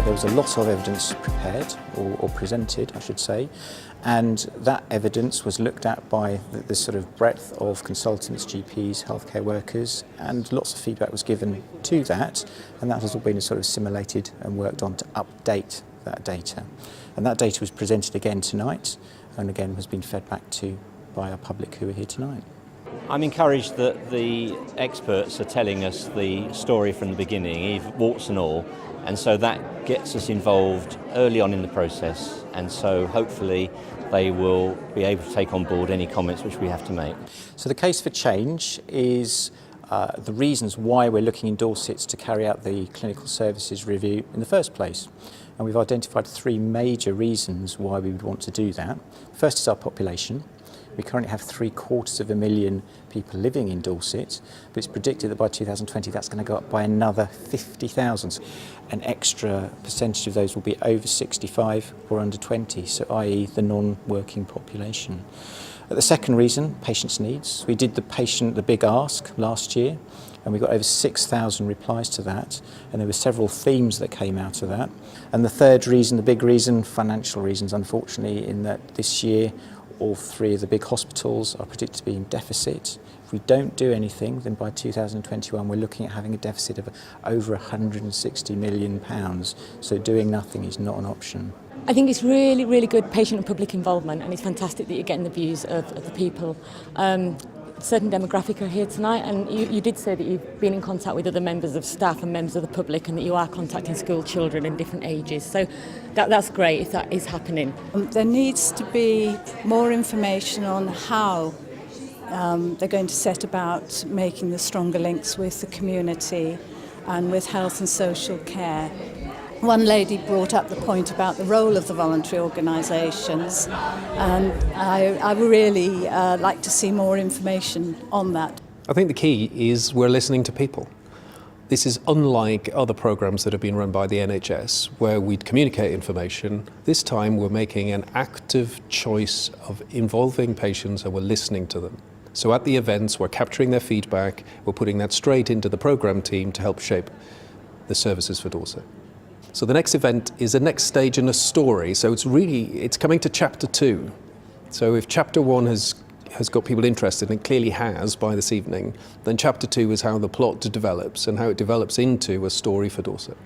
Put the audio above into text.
There was a lot of evidence prepared, or presented, I should say, and that evidence was looked at by the sort of breadth of consultants, GPs, healthcare workers, and lots of feedback was given to that, and that has all been sort of assimilated and worked on to update that data. And that data was presented again tonight, and again has been fed back to by our public who are here tonight. I'm encouraged that the experts are telling us the story from the beginning, warts and all, and so that gets us involved early on in the process, and so hopefully they will be able to take on board any comments which we have to make. So the case for change is the reasons why we're looking in Dorset to carry out the clinical services review in the first place. And we've identified 3 major reasons why we would want to do that. First is our population. We currently have 750,000 people living in Dorset, but it's predicted that by 2020 that's going to go up by another 50,000. An extra percentage of those will be over 65 or under 20, so i.e. the non-working population. The second reason, patients' needs. We did the big ask last year, and we got over 6,000 replies to that, and there were several themes that came out of that. And the third reason, the big reason, financial reasons, unfortunately, in that this year all 3 of the big hospitals are predicted to be in deficit. If we don't do anything, then by 2021 we're looking at having a deficit of over £160 million, so doing nothing is not an option. I think it's really, really good patient and public involvement, and it's fantastic that you're getting the views of the people. Certain demographic are here tonight, and you did say that you've been in contact with other members of staff and members of the public, and that you are contacting school children in different ages. So that's great if that is happening. There needs to be more information on how they're going to set about making the stronger links with the community and with health and social care. One lady brought up the point about the role of the voluntary organisations, and I would really like to see more information on that. I think the key is we're listening to people. This is unlike other programmes that have been run by the NHS, where we'd communicate information. This time we're making an active choice of involving patients, and we're listening to them. So at the events, we're capturing their feedback, we're putting that straight into the programme team to help shape the services for Dorset. So the next event is a next stage in a story, so it's coming to chapter 2. So if chapter 1 has got people interested, and it clearly has by this evening, then chapter 2 is how the plot develops and how it develops into a story for Dorset.